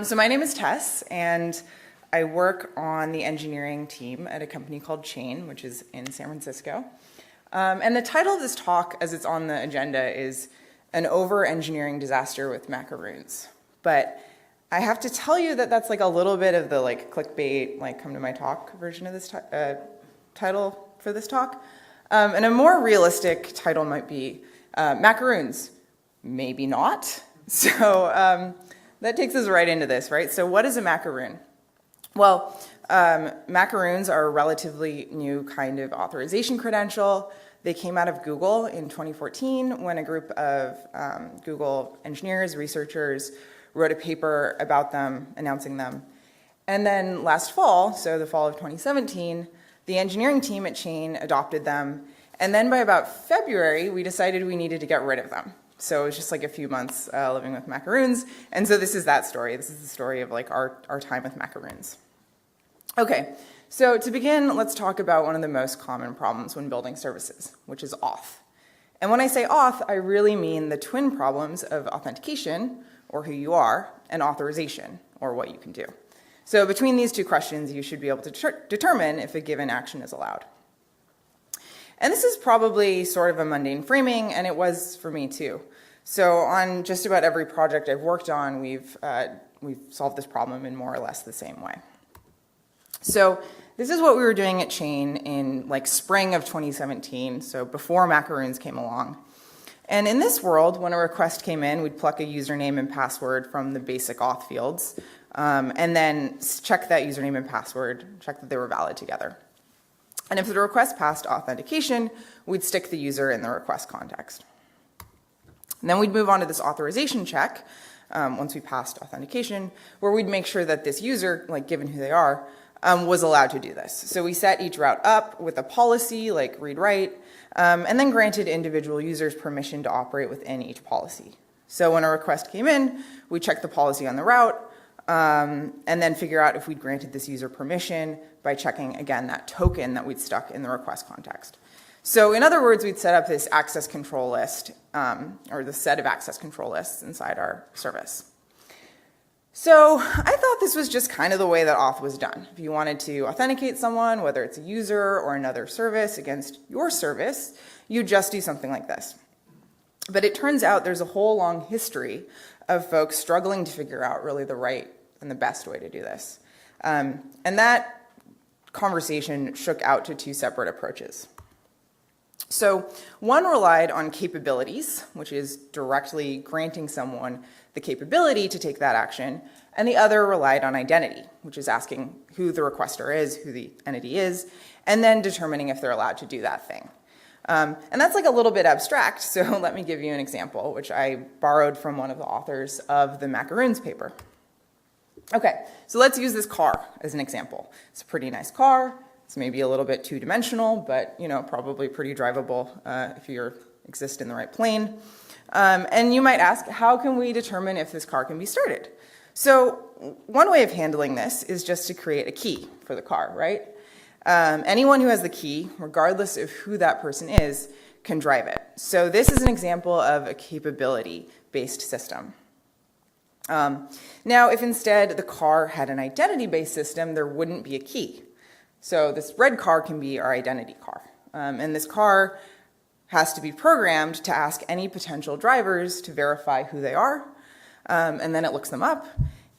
So my name is Tess, and I work on the engineering team at a company called Chain, which is in San Francisco. And the title of this talk, as it's on the agenda, is An Over-Engineering Disaster with Macaroons. But I have to tell you that that's like a little bit of the clickbait, come to my talk version of this title for this talk. And a more realistic title might be Macaroons, maybe not. So that takes us right into this, right? So what is a macaroon? Well, macaroons are a relatively new kind of authorization credential. They came out of Google in 2014 when a group of Google engineers, researchers, wrote a paper about them, announcing them. And then last fall, so the fall of 2017, the engineering team at Chain adopted them. And then by about February, we decided we needed to get rid of them. So it was just like a few months living with macaroons. And so this is that story. This is the story of our time with macaroons. Okay, so to begin, let's talk about one of the most common problems when building services, which is auth. And when I say auth, I really mean the twin problems of authentication, or who you are, and authorization, or what you can do. So between these two questions, you should be able to determine if a given action is allowed. And this is probably sort of a mundane framing, and it was for me too. So on just about every project I've worked on, we've solved this problem in more or less the same way. So this is what we were doing at Chain in spring of 2017, so before macaroons came along. And in this world, when a request came in, we'd pluck a username and password from the basic auth fields, and then check that username and password, check that they were valid together. And if the request passed authentication, we'd stick the user in the request context. And then we'd move on to this authorization check, once we passed authentication, where we'd make sure that this user, given who they are, was allowed to do this. So we set each route up with a policy, like read-write, and then granted individual users permission to operate within each policy. So when a request came in, we check the policy on the route, and then figure out if we'd granted this user permission by checking, again, that token that we'd stuck in the request context. So in other words, we'd set up this access control list, or the set of access control lists inside our service. So I thought this was just kind of the way that auth was done. If you wanted to authenticate someone, whether it's a user or another service against your service, you just do something like this. But it turns out there's a whole long history of folks struggling to figure out really the right and the best way to do this. And that conversation shook out to two separate approaches. So one relied on capabilities, which is directly granting someone the capability to take that action, and the other relied on identity, which is asking who the requester is, who the entity is, and then determining if they're allowed to do that thing. And that's a little bit abstract, so let me give you an example, which I borrowed from one of the authors of the Macaroons paper. Okay, so let's use this car as an example. It's a pretty nice car. It's maybe a little bit two-dimensional, but probably pretty drivable if you exist in the right plane. And you might ask, how can we determine if this car can be started? So one way of handling this is just to create a key for the car, right? Anyone who has the key, regardless of who that person is, can drive it. So this is an example of a capability-based system. Now, if instead the car had an identity-based system, there wouldn't be a key. So this red car can be our identity car. And this car has to be programmed to ask any potential drivers to verify who they are. And then it looks them up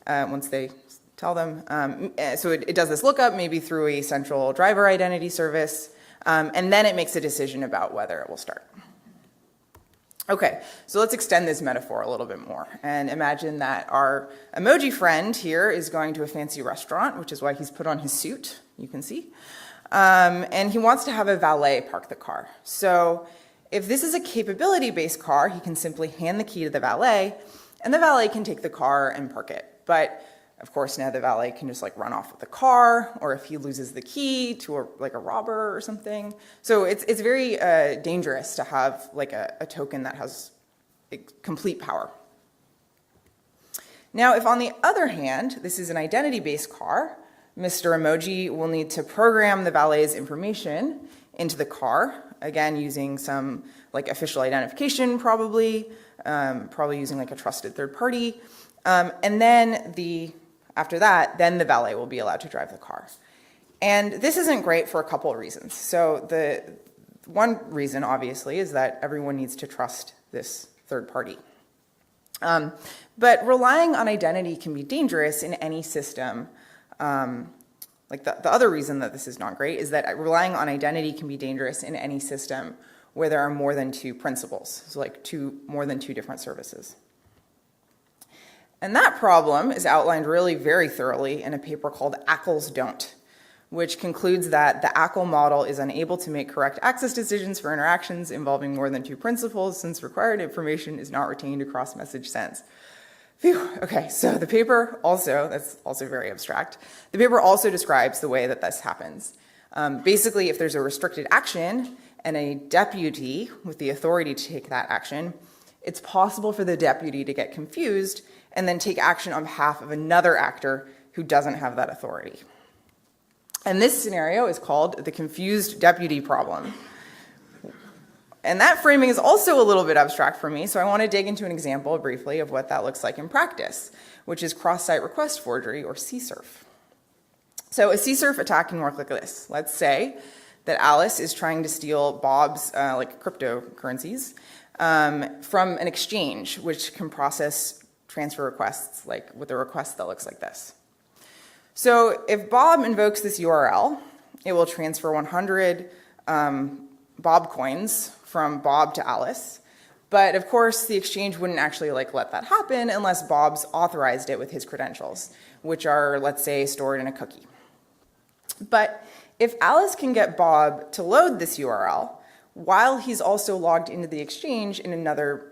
once they tell them. So it does this lookup maybe through a central driver identity service. And then it makes a decision about whether it will start. Okay, so let's extend this metaphor a little bit more and imagine that our emoji friend here is going to a fancy restaurant, which is why he's put on his suit, you can see, and he wants to have a valet park the car. So if this is a capability-based car, he can simply hand the key to the valet, and the valet can take the car and park it. But of course, now the valet can just run off with the car, or if he loses the key to a robber or something. So it's very dangerous to have a token that has complete power. Now, if on the other hand, this is an identity-based car, Mr. Emoji will need to program the valet's information into the car, again using some official identification probably using a trusted third party. And then after that, then the valet will be allowed to drive the car. And this isn't great for a couple of reasons. So the one reason, obviously, is that everyone needs to trust this third party. But relying on identity can be dangerous in any system. Like the other reason that this is not great is that relying on identity can be dangerous in any system where there are more than two principals, so like more than two different services. And that problem is outlined really very thoroughly in a paper called ACLs Don't, which concludes that the ACL model is unable to make correct access decisions for interactions involving more than two principals since required information is not retained across message sends. Phew. Okay, so the paper also, that's also very abstract, the paper also describes the way that this happens. Basically, if there's a restricted action and a deputy with the authority to take that action, it's possible for the deputy to get confused and then take action on behalf of another actor who doesn't have that authority. And this scenario is called the confused deputy problem. And that framing is also a little bit abstract for me, so I want to dig into an example briefly of what that looks like in practice, which is cross-site request forgery, or CSRF. So a CSRF attack can work like this. Let's say that Alice is trying to steal Bob's cryptocurrencies from an exchange, which can process transfer requests like with a request that looks like this. So if Bob invokes this URL, it will transfer 100 Bob coins from Bob to Alice. But of course, the exchange wouldn't actually let that happen unless Bob's authorized it with his credentials, which are, let's say, stored in a cookie. But if Alice can get Bob to load this URL while he's also logged into the exchange in another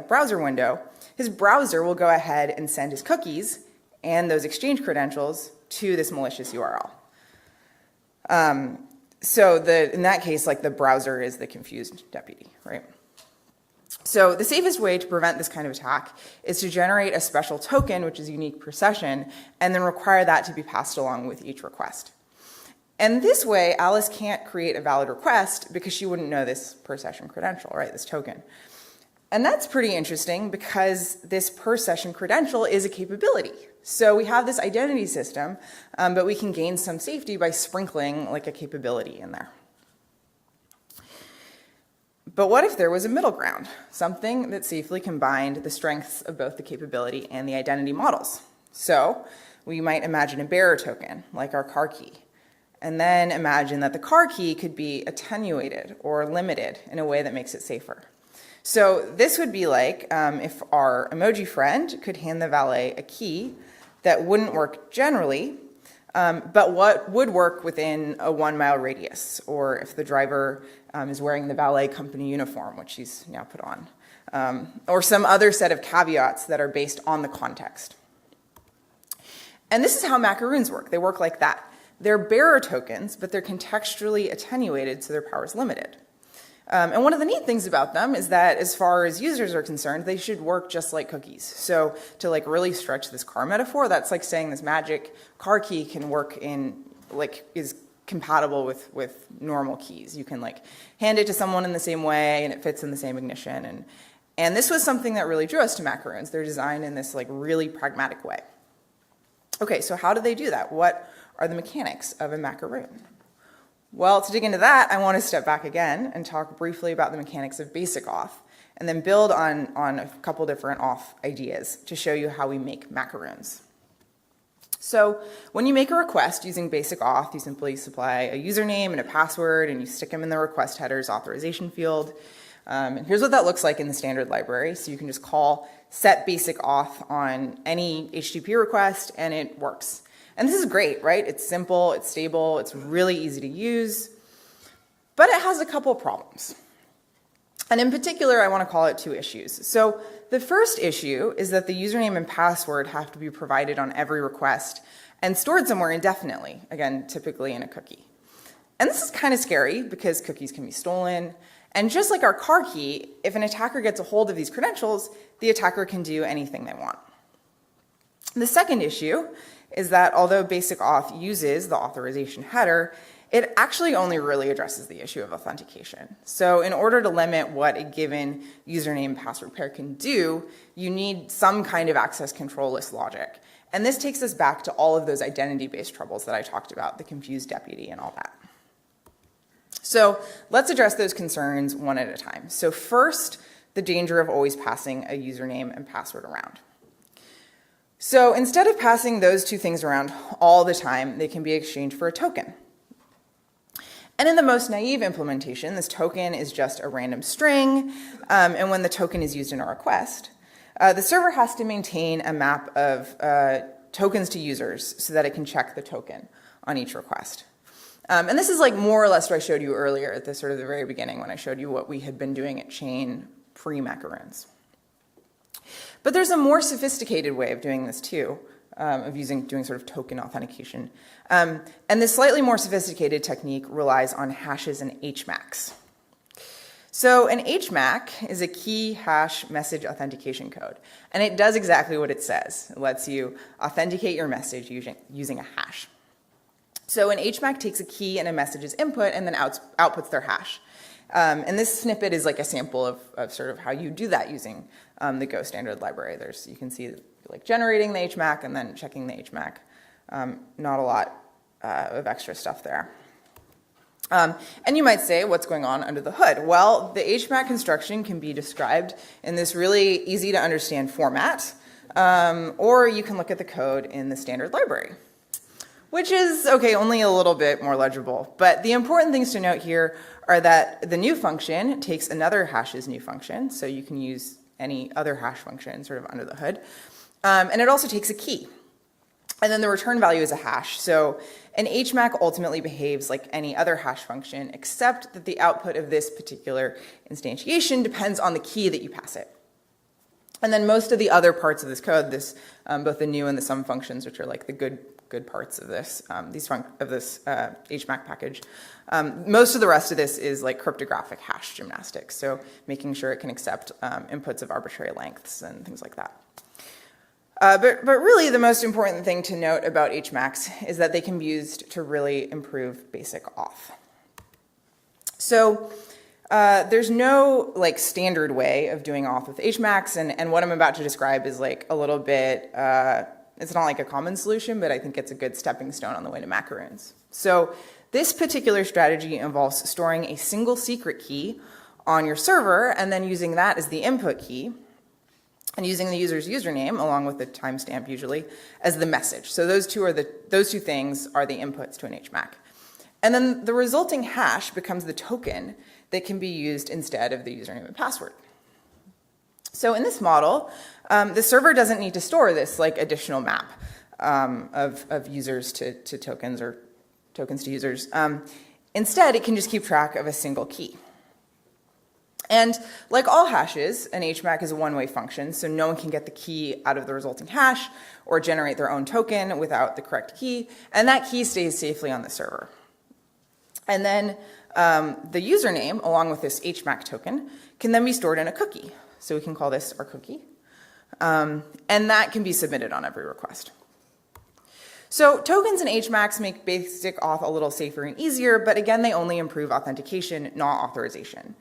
browser window, his browser will go ahead and send his cookies and those exchange credentials to this malicious URL. So in that case, the browser is the confused deputy, right? So the safest way to prevent this kind of attack is to generate a special token, which is unique per session, and then require that to be passed along with each request. And this way, Alice can't create a valid request because she wouldn't know this per session credential, right, this token. And that's pretty interesting because this per session credential is a capability. So we have this identity system, but we can gain some safety by sprinkling a capability in there. But what if there was a middle ground, something that safely combined the strengths of both the capability and the identity models? So we might imagine a bearer token, like our car key, and then imagine that the car key could be attenuated or limited in a way that makes it safer. So this would be if our emoji friend could hand the valet a key that wouldn't work generally, but what would work within a 1 mile radius, or if the driver is wearing the valet company uniform, which he's now put on, or some other set of caveats that are based on the context. And this is how macaroons work. They work like that. They're bearer tokens, but they're contextually attenuated, so their power is limited. And one of the neat things about them is that as far as users are concerned, they should work just like cookies. So to really stretch this car metaphor, that's like saying this magic car key can work is compatible with normal keys. You can hand it to someone in the same way and it fits in the same ignition. And this was something that really drew us to macaroons. They're designed in this really pragmatic way. Okay, so how do they do that? What are the mechanics of a macaroon? Well, to dig into that, I want to step back again and talk briefly about the mechanics of basic auth, and then build on a couple different auth ideas to show you how we make macaroons. So when you make a request using basic auth, you simply supply a username and a password, and you stick them in the request header's authorization field. And here's what that looks like in the standard library. So you can just call set basic auth on any HTTP request, and it works. And this is great, right? It's simple, it's stable, it's really easy to use, but it has a couple problems. And in particular, I want to call it two issues. So the first issue is that the username and password have to be provided on every request and stored somewhere indefinitely, again, typically in a cookie. And this is kind of scary because cookies can be stolen. And just like our car key, if an attacker gets a hold of these credentials, the attacker can do anything they want. The second issue is that although basic auth uses the authorization header, it actually only really addresses the issue of authentication. So in order to limit what a given username password pair can do, you need some kind of access control list logic. And this takes us back to all of those identity-based troubles that I talked about, the confused deputy and all that. So let's address those concerns one at a time. So first, the danger of always passing a username and password around. So instead of passing those two things around all the time, they can be exchanged for a token. And in the most naive implementation, this token is just a random string, and when the token is used in a request, the server has to maintain a map of tokens to users so that it can check the token on each request. And this is like more or less what I showed you earlier at the sort of the very beginning when I showed you what we had been doing at Chain pre-Macaroons. But there's a more sophisticated way of doing this too, of doing sort of token authentication. And this slightly more sophisticated technique relies on hashes and HMACs. So an HMAC is a key hash message authentication code, and it does exactly what it says. It lets you authenticate your message using a hash. So an HMAC takes a key and a message's input and then outputs their hash. And this snippet is like a sample of sort of how you do that using the Go standard library. You can see like generating the HMAC and then checking the HMAC. Not a lot of extra stuff there. And you might say, what's going on under the hood? Well, the HMAC construction can be described in this really easy to understand format, or you can look at the code in the standard library, which is, okay, only a little bit more legible. But the important things to note here are that the new function takes another hash's new function, so you can use any other hash function sort of under the hood. And it also takes a key. And then the return value is a hash. So an HMAC ultimately behaves like any other hash function, except that the output of this particular instantiation depends on the key that you pass it. And then most of the other parts of this code, both the new and the sum functions, which are like the good parts of this, HMAC package. Most of the rest of this is like cryptographic hash gymnastics, so making sure it can accept inputs of arbitrary lengths and things like that. But really the most important thing to note about HMACs is that they can be used to really improve basic auth. So there's no like standard way of doing auth with HMACs, and what I'm about to describe is like a little bit, it's not like a common solution, but I think it's a good stepping stone on the way to Macaroons. So this particular strategy involves storing a single secret key on your server and then using that as the input key and using the user's username, along with the timestamp usually, as the message. So those two things are the inputs to an HMAC. And then the resulting hash becomes the token that can be used instead of the username and password. So in this model, the server doesn't need to store this like additional map of users to tokens or tokens to users. Instead, it can just keep track of a single key. And like all hashes, an HMAC is a one-way function, so no one can get the key out of the resulting hash or generate their own token without the correct key, and that key stays safely on the server. And then the username, along with this HMAC token, can then be stored in a cookie. So we can call this our cookie. And that can be submitted on every request. So tokens and HMACs make basic auth a little safer and easier, but again, they only improve authentication, not authorization.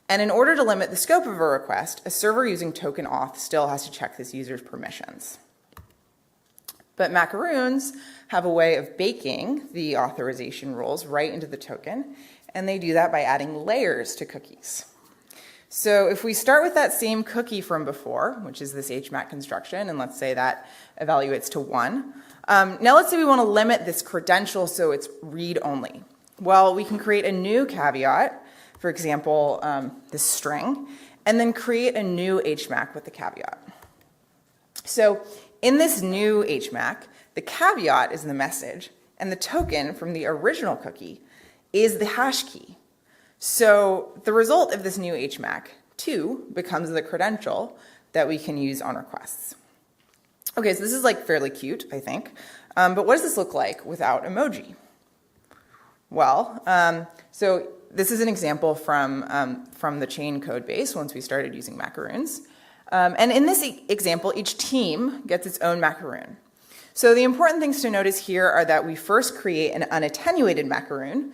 And in order to limit the scope of a request, a server using token auth still has to check this user's permissions. But Macaroons have a way of baking the authorization rules right into the token, and they do that by adding layers to cookies. So if we start with that same cookie from before, which is this HMAC construction, and let's say that evaluates to 1. Now let's say we want to limit this credential so it's read-only. Well, we can create a new caveat, for example, this string, and then create a new HMAC with the caveat. So in this new HMAC, the caveat is the message, and the token from the original cookie is the hash key. So the result of this new HMAC, 2, becomes the credential that we can use on requests. Okay, so this is like fairly cute, I think. But what does this look like without emoji? Well, so this is an example from the Chain code base once we started using Macaroons. And in this example, each team gets its own Macaroon. So the important things to notice here are that we first create an unattenuated macaroon,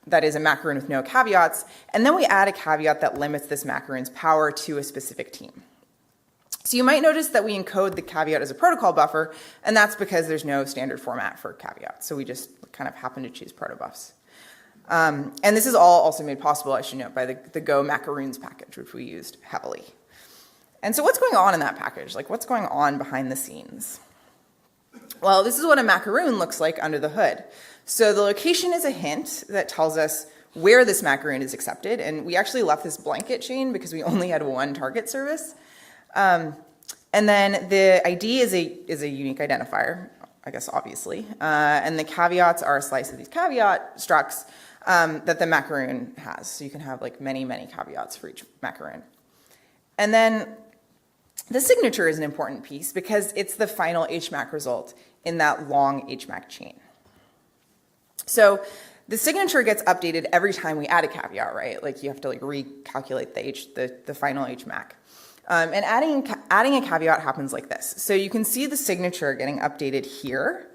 that is a macaroon with no caveats, and then we add a caveat that limits this macaroon's power to a specific team. So you might notice that we encode the caveat as a protocol buffer, and that's because there's no standard format for caveats, so we just kind of happen to choose protobufs. And this is all also made possible, I should note, by the Go Macaroons package, which we used heavily. And so what's going on in that package? Like, what's going on behind the scenes? Well, this is what a macaroon looks like under the hood. So the location is a hint that tells us where this macaroon is accepted, and we actually left this blanket chain because we only had one target service. And then the ID is a unique identifier, I guess, obviously. And the caveats are a slice of these caveat structs that the macaroon has. So you can have like many, many caveats for each macaroon. And then the signature is an important piece because it's the final HMAC result in that long HMAC chain. So the signature gets updated every time we add a caveat, right? Like you have to like recalculate the final HMAC. And adding a caveat happens like this. So you can see the signature getting updated here,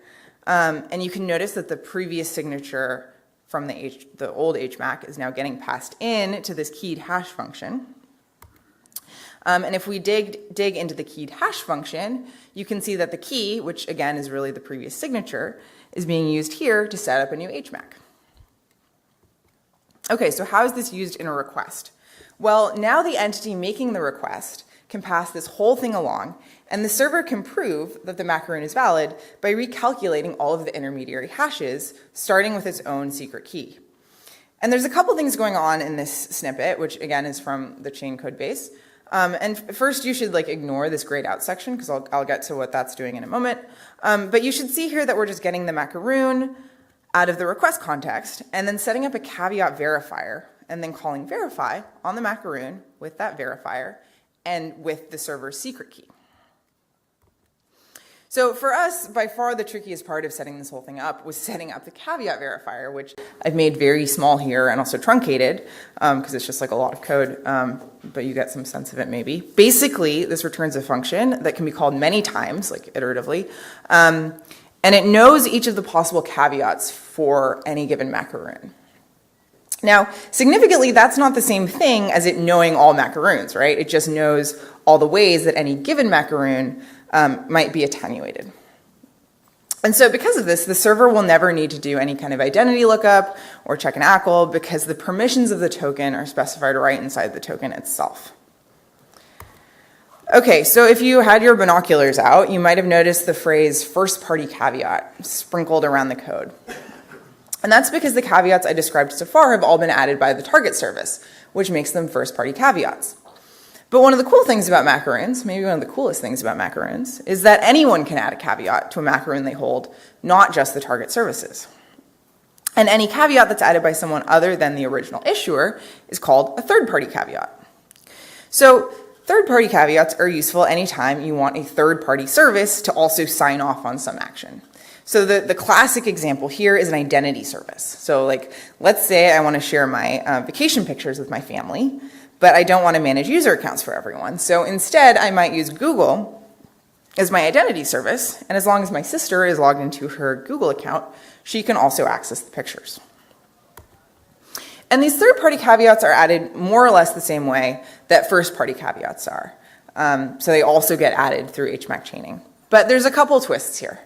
and you can notice that the previous signature from the old HMAC is now getting passed in to this keyed hash function. And if we dig into the keyed hash function, you can see that the key, which again is really the previous signature, is being used here to set up a new HMAC. Okay, so how is this used in a request? Well, now the entity making the request can pass this whole thing along, and the server can prove that the macaroon is valid by recalculating all of the intermediary hashes, starting with its own secret key. And there's a couple things going on in this snippet, which again is from the chain code base. And first you should like ignore this grayed out section because I'll get to what that's doing in a moment. But you should see here that we're just getting the macaroon out of the request context and then setting up a caveat verifier and then calling verify on the macaroon with that verifier and with the server's secret key. So for us, by far the trickiest part of setting this whole thing up was setting up the caveat verifier, which I've made very small here and also truncated because it's just like a lot of code, but you get some sense of it maybe. Basically, this returns a function that can be called many times, like iteratively, and it knows each of the possible caveats for any given macaroon. Now, significantly, that's not the same thing as it knowing all macaroons, right? It just knows all the ways that any given macaroon might be attenuated. And so because of this, the server will never need to do any kind of identity lookup or check an ACL because the permissions of the token are specified right inside the token itself. Okay, so if you had your binoculars out, you might have noticed the phrase first-party caveat sprinkled around the code. And that's because the caveats I described so far have all been added by the target service, which makes them first-party caveats. But one of the cool things about macaroons, maybe one of the coolest things about macaroons, is that anyone can add a caveat to a macaroon they hold, not just the target services. And any caveat that's added by someone other than the original issuer is called a third-party caveat. So third-party caveats are useful anytime you want a third-party service to also sign off on some action. So the classic example here is an identity service. So like, let's say I want to share my vacation pictures with my family, but I don't want to manage user accounts for everyone. So instead, I might use Google as my identity service, and as long as my sister is logged into her Google account, she can also access the pictures. And these third-party caveats are added more or less the same way that first-party caveats are. So they also get added through HMAC chaining. But there's a couple twists here.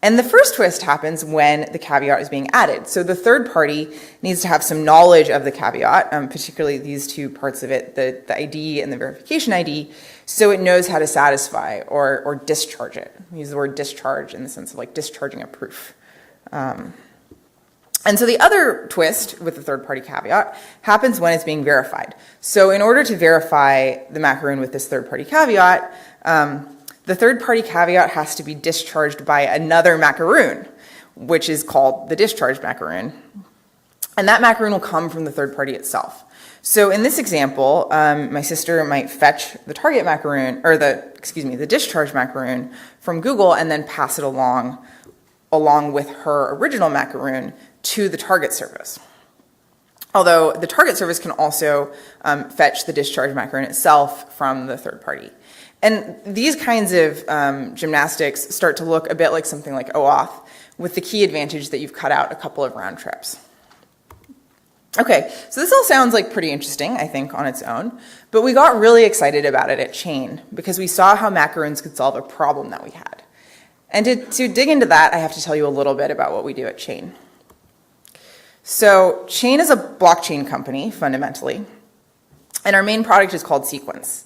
And the first twist happens when the caveat is being added. So the third party needs to have some knowledge of the caveat, particularly these two parts of it, the ID and the verification ID, so it knows how to satisfy or discharge it. We use the word discharge in the sense of like discharging a proof. And so the other twist with the third party caveat happens when it's being verified. So in order to verify the macaroon with this third party caveat, the third-party caveat has to be discharged by another macaroon, which is called the discharged macaroon. And that macaroon will come from the third party itself. So in this example, my sister might fetch the target macaroon, or the discharged macaroon from Google and then pass it along with her original macaroon to the target service. Although the target service can also fetch the discharged macaroon itself from the third party. And these kinds of gymnastics start to look a bit like something like OAuth, with the key advantage that you've cut out a couple of round trips. Okay, so this all sounds like pretty interesting, I think, on its own, but we got really excited about it at Chain because we saw how Macaroons could solve a problem that we had. And to dig into that, I have to tell you a little bit about what we do at Chain. So Chain is a blockchain company, fundamentally, and our main product is called Sequence.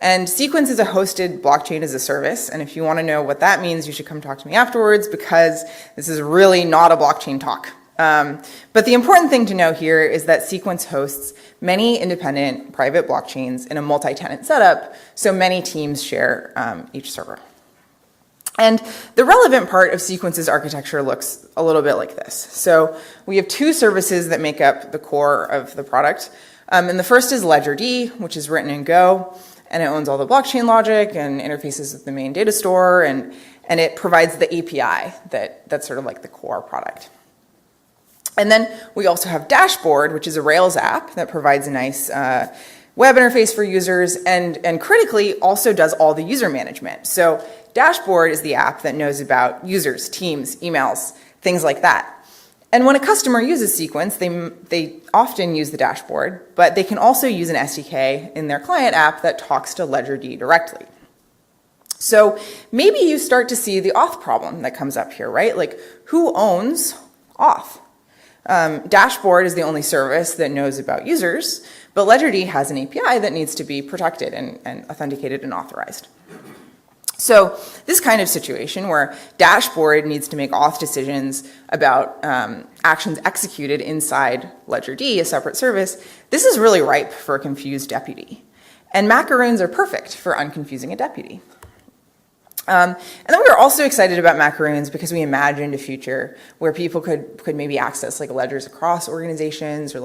And Sequence is a hosted blockchain as a service, and if you want to know what that means, you should come talk to me afterwards because this is really not a blockchain talk. But the important thing to know here is that Sequence hosts many independent private blockchains in a multi-tenant setup, so many teams share each server. And the relevant part of Sequence's architecture looks a little bit like this. So we have two services that make up the core of the product. And the first is LedgerD, which is written in Go, and it owns all the blockchain logic and interfaces with the main data store, and it provides the API that's sort of like the core product. And then we also have Dashboard, which is a Rails app that provides a nice web interface for users and critically also does all the user management. So Dashboard is the app that knows about users, teams, emails, things like that. And when a customer uses Sequence, they often use the dashboard, but they can also use an SDK in their client app that talks to LedgerD directly. So maybe you start to see the auth problem that comes up here, right? Like, who owns auth? Dashboard is the only service that knows about users, but LedgerD has an API that needs to be protected and authenticated and authorized. So this kind of situation where Dashboard needs to make auth decisions about actions executed inside LedgerD, a separate service, this is really ripe for a confused deputy. And Macaroons are perfect for unconfusing a deputy. And then we were also excited about Macaroons because we imagined a future where people could maybe access like ledgers across organizations or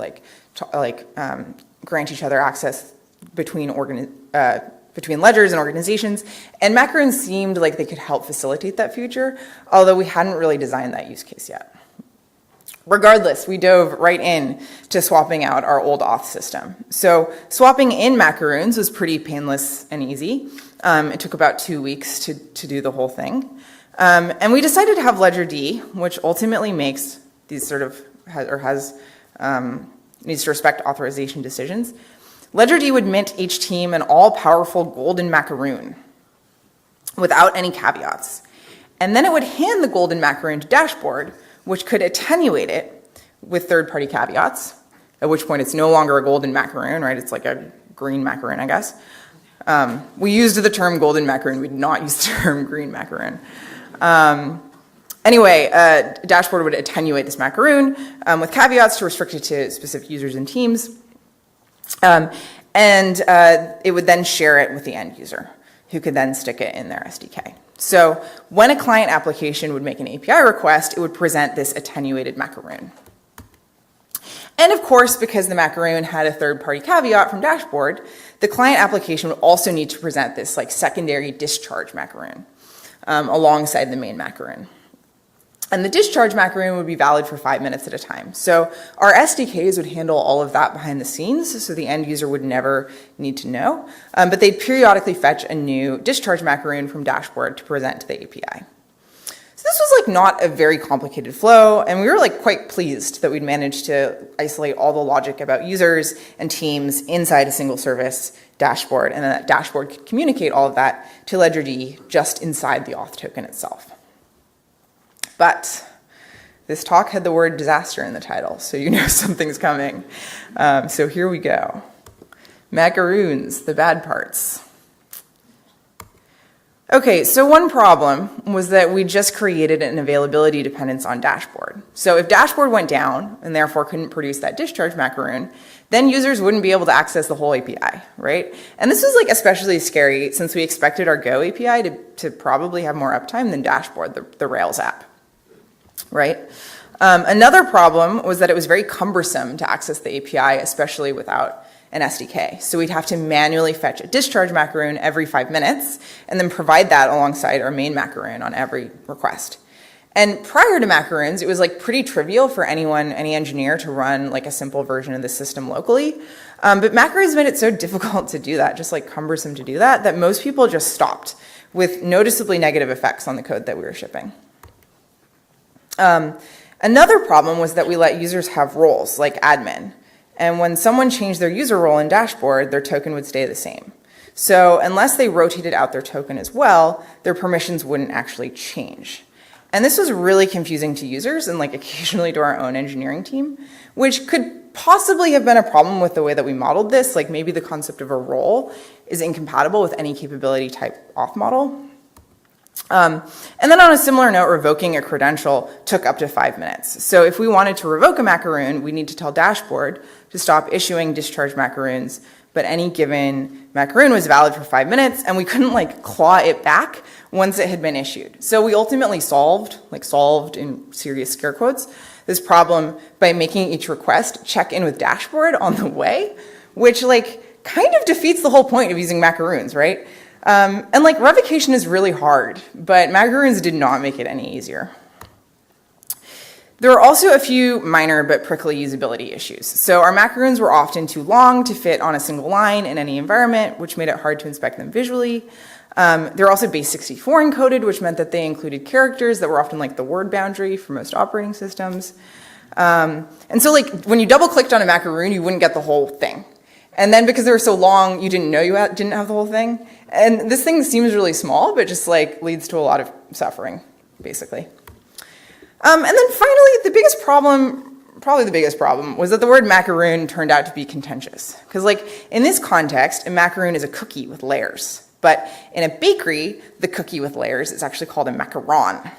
grant each other access between ledgers and organizations. And Macaroons seemed like they could help facilitate that future, although we hadn't really designed that use case yet. Regardless, we dove right in to swapping out our old auth system. So swapping in Macaroons was pretty painless and easy. It took about 2 weeks to do the whole thing. And we decided to have LedgerD, which ultimately makes these needs to respect authorization decisions. LedgerD would mint each team an all-powerful golden macaroon without any caveats. And then it would hand the golden macaroon to Dashboard, which could attenuate it with third-party caveats, at which point it's no longer a golden macaroon, right? It's like a green macaroon, I guess. We used the term golden macaroon. We did not use the term green macaroon. Anyway, Dashboard would attenuate this macaroon with caveats to restrict it to specific users and teams. It would then share it with the end user, who could then stick it in their SDK. So when a client application would make an API request, it would present this attenuated macaroon. And of course, because the macaroon had a third-party caveat from Dashboard, the client application would also need to present this like secondary discharge macaroon alongside the main macaroon. And the discharge macaroon would be valid for 5 minutes at a time. So our SDKs would handle all of that behind the scenes, so the end user would never need to know. But they'd periodically fetch a new discharge macaroon from Dashboard to present to the API. So this was like not a very complicated flow, and we were like quite pleased that we'd managed to isolate all the logic about users and teams inside a single service, Dashboard, and then that Dashboard could communicate all of that to LedgerD just inside the auth token itself. But this talk had the word disaster in the title, so you know something's coming. So here we go. Macaroons, the bad parts. Okay, so one problem was that we just created an availability dependence on Dashboard. So if Dashboard went down and therefore couldn't produce that discharge macaroon, then users wouldn't be able to access the whole API, right? And this was like especially scary since we expected our Go API to probably have more uptime than Dashboard, the Rails app, right? Another problem was that it was very cumbersome to access the API, especially without an SDK. So we'd have to manually fetch a discharge macaroon every 5 minutes and then provide that alongside our main macaroon on every request. And prior to macaroons, it was like pretty trivial for any engineer to run like a simple version of the system locally. But Macaroons made it so difficult to do that, just like cumbersome to do that, that most people just stopped with noticeably negative effects on the code that we were shipping. Another problem was that we let users have roles, like admin. And when someone changed their user role in dashboard, their token would stay the same. So unless they rotated out their token as well, their permissions wouldn't actually change. And this was really confusing to users and like occasionally to our own engineering team, which could possibly have been a problem with the way that we modeled this. Like maybe the concept of a role is incompatible with any capability type auth model. And then on a similar note, revoking a credential took up to 5 minutes. So if we wanted to revoke a macaroon, we need to tell dashboard to stop issuing discharge macaroons, but any given macaroon was valid for 5 minutes, and we couldn't like claw it back once it had been issued. So we ultimately solved in serious scare quotes, this problem by making each request check in with dashboard on the way, which like kind of defeats the whole point of using macaroons, right? And like revocation is really hard, but macaroons did not make it any easier. There are also a few minor but prickly usability issues. So our macaroons were often too long to fit on a single line in any environment, which made it hard to inspect them visually. They're also base 64 encoded, which meant that they included characters that were often like the word boundary for most operating systems. And so like when you double clicked on a macaroon, you wouldn't get the whole thing. And then because they were so long, you didn't know you didn't have the whole thing. And this thing seems really small, but just like leads to a lot of suffering, basically. And then finally, probably the biggest problem, was that the word macaroon turned out to be contentious. Because like in this context, a macaroon is a cookie with layers. But in a bakery, the cookie with layers is actually called a macaron.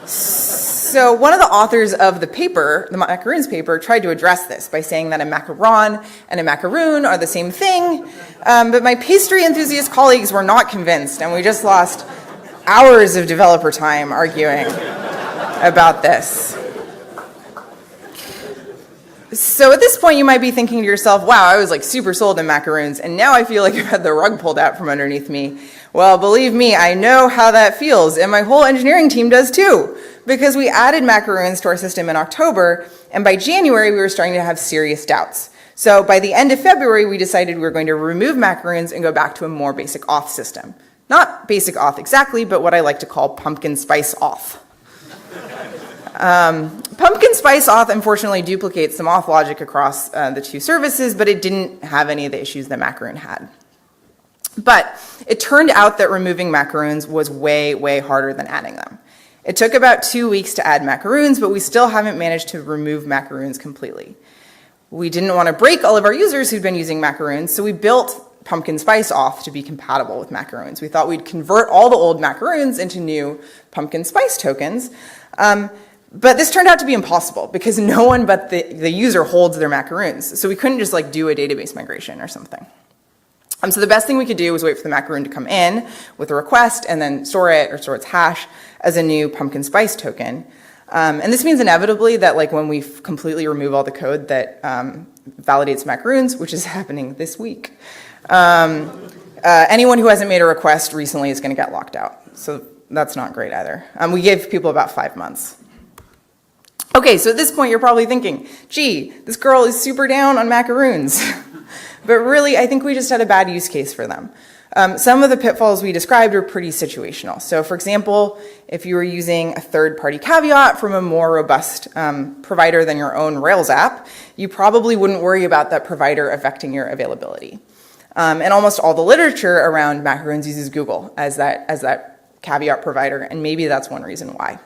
So one of the authors of the paper, the Macaroons paper, tried to address this by saying that a macaron and a macaroon are the same thing, but my pastry enthusiast colleagues were not convinced, and we just lost hours of developer time arguing about this. So at this point, you might be thinking to yourself, wow, I was like super sold on macaroons, and now I feel like I've had the rug pulled out from underneath me. Well, believe me, I know how that feels, and my whole engineering team does too, because we added macaroons to our system in October, and by January, we were starting to have serious doubts. So by the end of February, we decided we were going to remove macaroons and go back to a more basic auth system. Not basic auth exactly, but what I like to call pumpkin spice auth. Pumpkin spice auth unfortunately duplicates some auth logic across the two services, but it didn't have any of the issues that macaroon had. But it turned out that removing macaroons was way, way harder than adding them. It took about 2 weeks to add macaroons, but we still haven't managed to remove macaroons completely. We didn't want to break all of our users who'd been using macaroons, so we built pumpkin spice auth to be compatible with macaroons. We thought we'd convert all the old macaroons into new pumpkin spice tokens. But this turned out to be impossible because no one but the user holds their macaroons. So we couldn't just like do a database migration or something. So the best thing we could do was wait for the macaroon to come in with a request and then store it or store its hash as a new pumpkin spice token. And this means inevitably that like when we completely remove all the code that validates macaroons, which is happening this week, anyone who hasn't made a request recently is going to get locked out. So that's not great either. We gave people about 5 months. Okay, so at this point you're probably thinking, gee, this girl is super down on macaroons. But really, I think we just had a bad use case for them. Some of the pitfalls we described are pretty situational. So for example, if you were using a third-party caveat from a more robust provider than your own Rails app, you probably wouldn't worry about that provider affecting your availability. And almost all the literature around macaroons uses Google as that caveat provider, and maybe that's one reason why.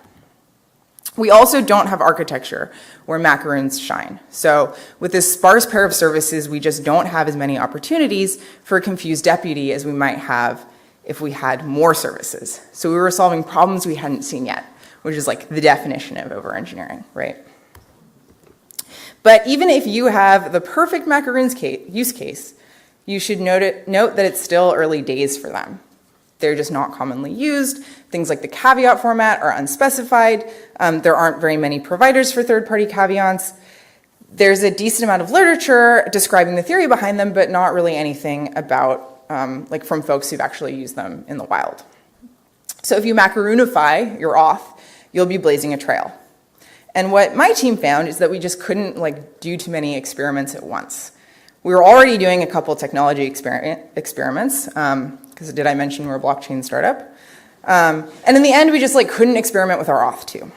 We also don't have architecture where macaroons shine. So with this sparse pair of services, we just don't have as many opportunities for a confused deputy as we might have if we had more services. So we were solving problems we hadn't seen yet, which is like the definition of over-engineering, right? But even if you have the perfect macaroons use case, you should note that it's still early days for them. They're just not commonly used. Things like the caveat format are unspecified. There aren't very many providers for third-party caveats. There's a decent amount of literature describing the theory behind them, but not really anything about, like from folks who've actually used them in the wild. So if you macaroonify your auth, you'll be blazing a trail. And what my team found is that we just couldn't like do too many experiments at once. We were already doing a couple technology experiments, because did I mention we're a blockchain startup? And in the end, we just like couldn't experiment with our auth too.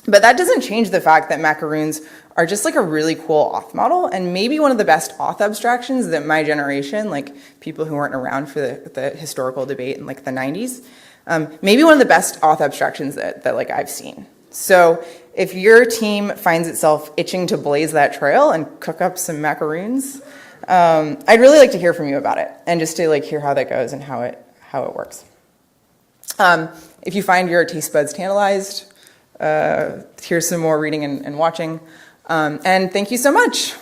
But that doesn't change the fact that macaroons are just like a really cool auth model, and maybe one of the best auth abstractions that my generation, like people who weren't around for the historical debate in like the 90s, maybe one of the best auth abstractions that like I've seen. So if your team finds itself itching to blaze that trail and cook up some macaroons, I'd really like to hear from you about it, and just to like hear how that goes and how it works. If you find your taste buds tantalized, here's some more reading and watching. And thank you so much.